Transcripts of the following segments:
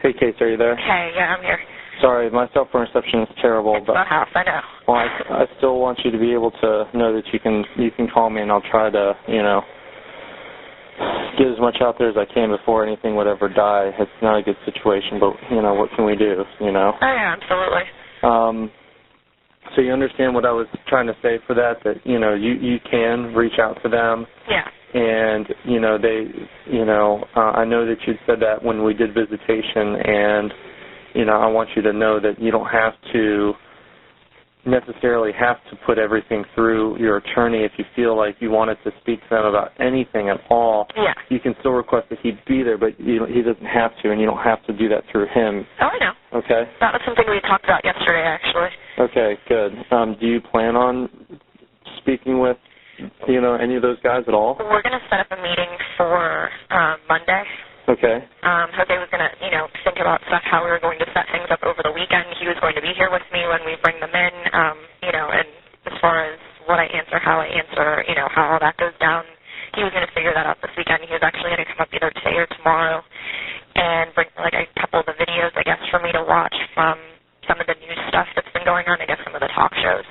Hey, Case, are you there? Hey, yeah, I'm here. Sorry, my cell phone reception is terrible. It's but the house, I know. Well, I still want you to be able to know that you can call me, and I'll try to, get as much out there as I can before anything would ever die. It's not a good situation, but, what can we do, Oh, yeah, absolutely. So you understand what I was trying to say for that you can reach out to them. Yeah. And, I know that you said that when we did visitation, and, I want you to know that you don't have to necessarily have to put everything through your attorney. If you feel like you wanted to speak to them about anything at all, yeah, you can still request that he be there, but he doesn't have to, and you don't have to do that through him. Oh, I know. Okay. That was something we talked about yesterday, actually. Okay, good. Do you plan on speaking with, any of those guys at all? We're going to set up a meeting for Monday. Okay. Jose was going to, think about stuff, how we were going to set things up over the weekend. He was going to be here with me when we bring them in, and as far as what I answer, how I answer, how all that goes down, he was going to figure that out this weekend. He was actually going to come up either today or tomorrow and bring, a couple of the videos, I guess, for me to watch from some of the news stuff that's been going on, I guess, some of the talk shows.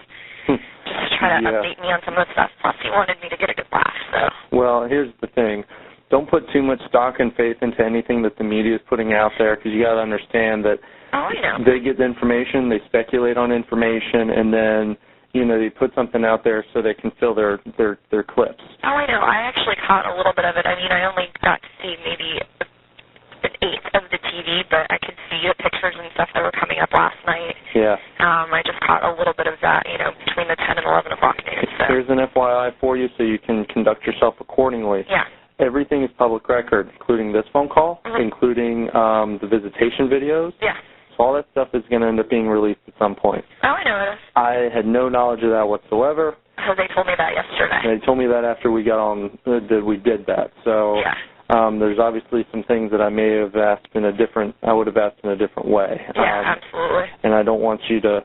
Just to try to update me on some of the stuff. Plus, he wanted me to get a good laugh, so. Well, here's the thing. Don't put too much stock and faith into anything that the media is putting out there, because you got to understand that they get the information, they speculate on information, and then they put something out there so they can fill their clips. Oh, I know. I actually caught a little bit of it. I mean, I only got to see maybe an eighth of the TV, but I could see the pictures and stuff that were coming up last night. Yeah. I just caught a little bit of that, between the 10 and 11 o'clock news. So. Here's an FYI for you so you can conduct yourself accordingly. Yeah. Everything is public record, including this phone call, including the visitation videos. Yeah. So all that stuff is going to end up being released at some point. Oh, I know it is. I had no knowledge of that whatsoever. Oh, they told me that yesterday. They told me that after we got on, that we did that. So there's obviously some things that I may have asked I would have asked in a different way. Yeah, absolutely. And I don't want you to,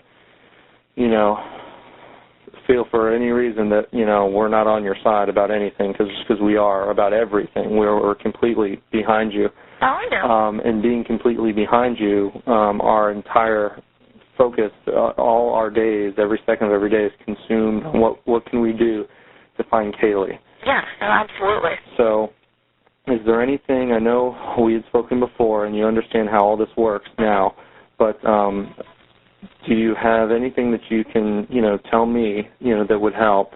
feel for any reason that, we're not on your side about anything, because we are about everything. We're completely behind you. Oh, I know. And being completely behind you, our entire focus, all our days, every second of every day is consumed on what can we do to find Caylee. Yeah, absolutely. So is there anything, I know we had spoken before and you understand how all this works now, but do you have anything that you can, tell me, that would help,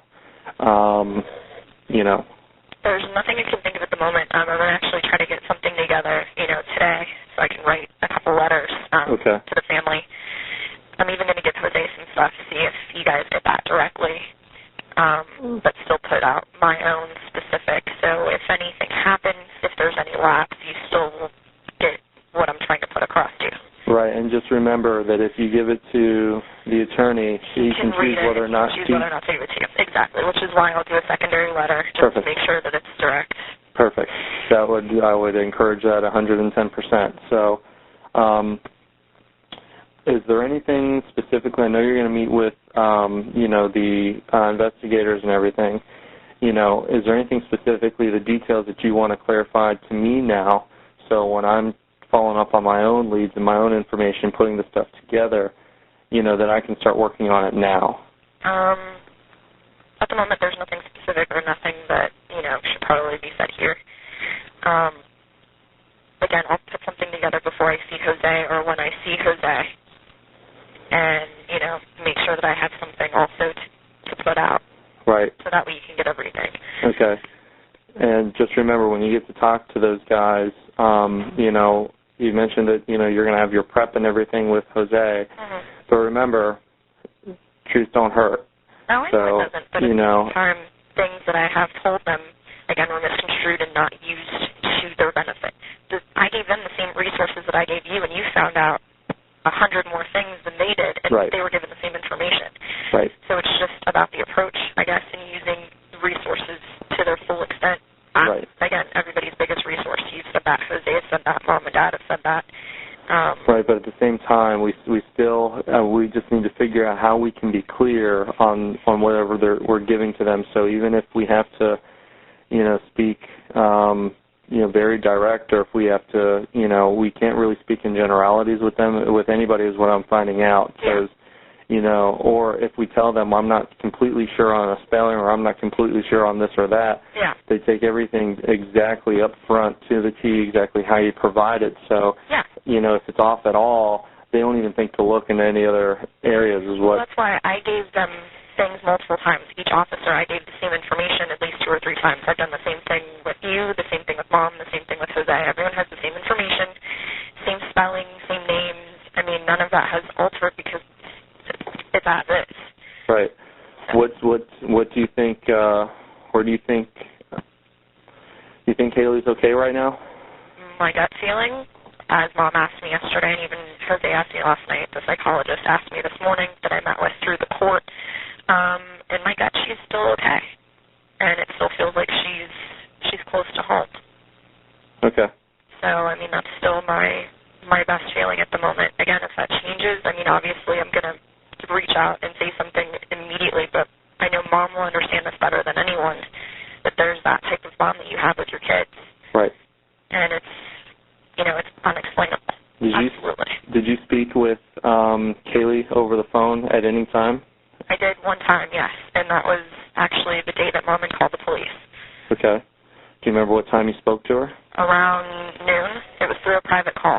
There's nothing I can think of at the moment. I'm going to actually try to get something together, today, so I can write a couple letters to the family. I'm even going to get Jose some stuff to see if you guys get that directly, but still put out my own specific. So if anything happens, if there's any lapse, you still will get what I'm trying to put across to you. Right, and just remember that if you give it to the attorney, he can choose whether or not to give it to you. Exactly, which is why I'll do a secondary letter just to make sure that it's direct. Perfect. I would encourage that 110%. So, is there anything specifically? I know you're going to meet with, the investigators and everything. Is there anything specifically, the details that you want to clarify to me now? So when I'm following up on my own leads and my own information, putting the stuff together, that I can start working on it now? At the moment, there's nothing specific or nothing that, should probably be said here. Again, I'll put something together before I see Jose or when I see Jose and, make sure that I have something also to put out. Right. So that way you can get everything. Okay. And just remember, when you get to talk to those guys, you mentioned that, you're going to have your prep and everything with Jose. Mm-hmm. But remember, truth don't hurt. Oh, I know it doesn't. But at the same time, things that I have told them, again, were misconstrued and not used to their benefit. I gave them the same resources that I gave you, and you found out 100 more things than they did, and they were given the same information. Right. So it's just about the approach, I guess, and using the resources to their full extent. Again, everybody's biggest resource. You've said that. Jose has said that. Mom and Dad have said that. Right, but at the same time, we still we just need to figure out how we can be clear on whatever we're giving to them. So even if we have to, speak, very direct, or if we have to, we can't really speak in generalities with them, with anybody is what I'm finding out. Because, or if we tell them I'm not completely sure on a spelling or I'm not completely sure on this or that, they take everything exactly up front to the T, exactly how you provide it. So, if it's off at all, they don't even think to look in any other areas is what. Well, that's why I gave them things multiple times. Each officer, I gave the same information at least 2 or 3 times. I've done the same thing with you, the same thing with Mom, the same thing with Jose. Everyone has the same information, same spelling, same names. I mean, none of that has altered because it's as is. Right. So. What do you think? Where do you think? You think Caylee's okay right now? My gut feeling, as Mom asked me yesterday, and even Jose asked me last night, the psychologist asked me this morning that I met with through the court. In my gut, she's still okay, and it still feels like she's close to home. Okay. So, I mean, that's still my best feeling at the moment. Again, if that changes, I mean, obviously I'm going to reach out and say something immediately, but I know Mom will understand this better than anyone, that there's that type of bond that you have with your kids. Right. And it's, it's unexplainable. Absolutely. Did you speak with Caylee over the phone at any time? I did one time, yes, and that was actually the day that Mom had called the police. Okay. Do you remember what time you spoke to her? Around noon. It was through a private call.